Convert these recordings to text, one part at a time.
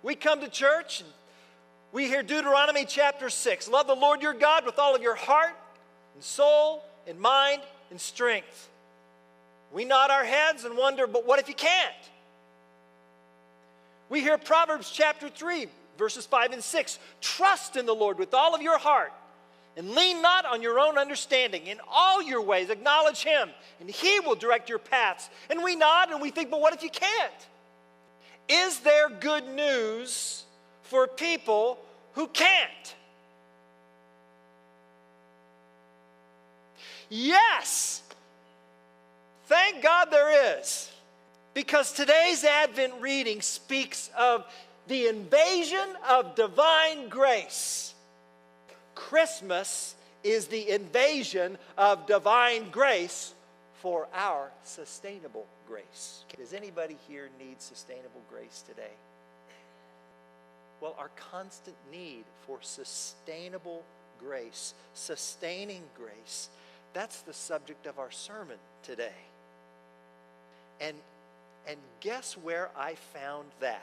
We come to church and we hear Deuteronomy chapter 6. Love the Lord your God with all of your heart and soul and mind and strength. We nod our heads and wonder, but what if you can't? We hear Proverbs chapter 3, verses 5 and 6. Trust in the Lord with all of your heart and lean not on your own understanding. In all your ways acknowledge him, and he will direct your paths. And we nod and we think, but what if you can't? Is there good news for people who can't? Yes. Thank God there is. Because today's Advent reading speaks of the invasion of divine grace. Christmas is the invasion of divine grace for our sustainable grace. Does anybody here need sustainable grace today? Well, our constant need for sustainable grace, sustaining grace, that's the subject of our sermon today. And guess where I found that?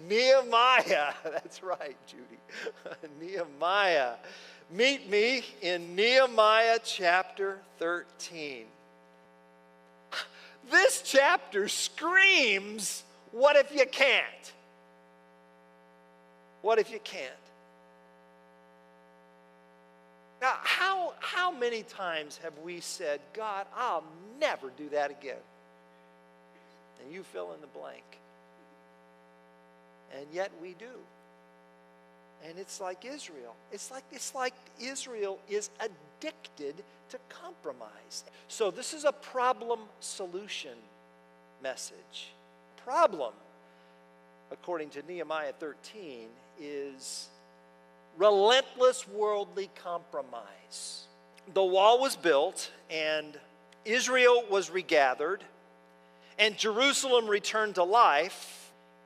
Nehemiah. That's right, Judy. Nehemiah. Meet me in Nehemiah chapter 13. This chapter screams, what if you can't? What if you can't? Now, how many times have we said, God, I'll never do that again? And you fill in the blank. And yet we do. And it's like Israel. It's like Israel is addicted to compromise. So this is a problem-solution message. Problem, according to Nehemiah 13, is relentless worldly compromise. The wall was built, and Israel was regathered, and Jerusalem returned to life.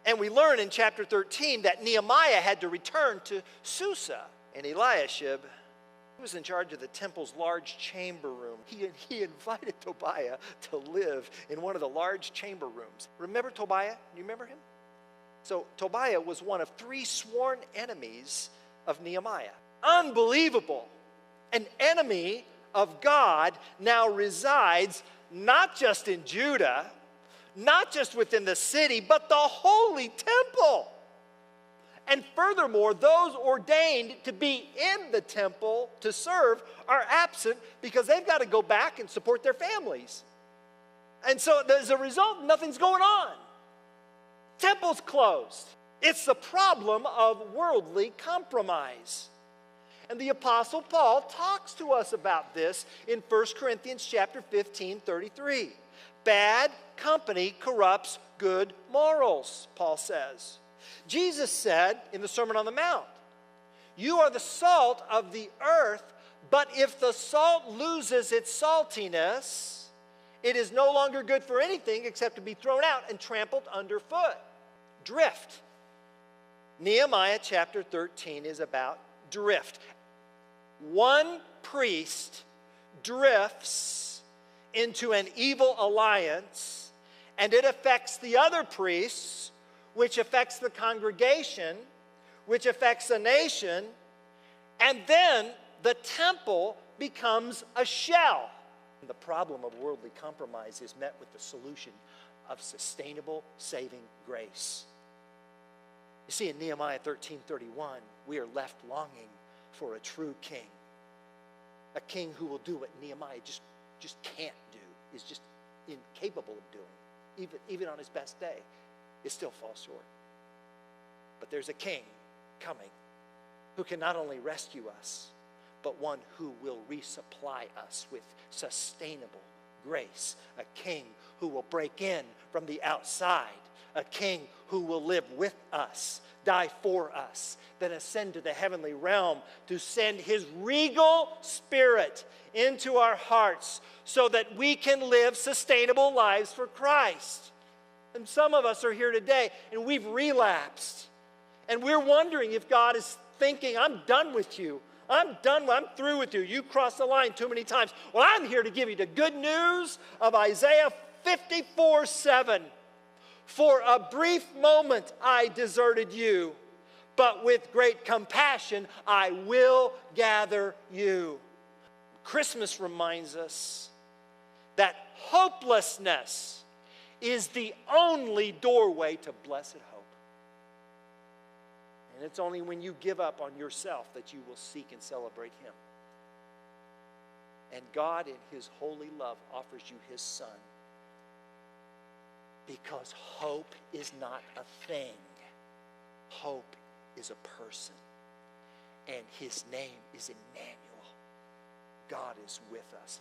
And we learn in chapter 13 that Nehemiah had to return to Susa. And Eliashib, he was in charge of the temple's large chamber room. He invited Tobiah to live in one of the large chamber rooms. Remember Tobiah? You remember him? So Tobiah was one of 3 sworn enemies of Nehemiah. Unbelievable. An enemy of God now resides not just in Judah, not just within the city, but the holy temple. And furthermore, those ordained to be in the temple to serve are absent because they've got to go back and support their families. And so as a result, nothing's going on. Temple's closed. It's the problem of worldly compromise. And the Apostle Paul talks to us about this in 1 Corinthians chapter 15, 33. Bad company corrupts good morals, Paul says. Jesus said in the Sermon on the Mount, you are the salt of the earth, but if the salt loses its saltiness, it is no longer good for anything except to be thrown out and trampled underfoot. Drift. Nehemiah chapter 13 is about drift. One priest drifts into an evil alliance, and it affects the other priests, which affects the congregation, which affects the nation, and then the temple becomes a shell. The problem of worldly compromise is met with the solution of sustainable saving grace. You see, in Nehemiah 13:31, we are left longing for a true king. A king who will do what Nehemiah just can't do, is just incapable of doing. Even on his best day, it still falls short. But there's a king coming who can not only rescue us, but one who will resupply us with sustainable grace. A king who will break in from the outside. A king who will live with us, die for us, then ascend to the heavenly realm to send his regal spirit into our hearts so that we can live sustainable lives for Christ. And some of us are here today and we've relapsed. And we're wondering if God is thinking, I'm done with you. I'm through with you. You crossed the line too many times. Well, I'm here to give you the good news of Isaiah 54:7. For a brief moment I deserted you, but with great compassion I will gather you. Christmas reminds us that hopelessness is the only doorway to blessed hope. And it's only when you give up on yourself that you will seek and celebrate Him. And God in His holy love offers you His Son. Because hope is not a thing. Hope is a person. And His name is Emmanuel. God is with us.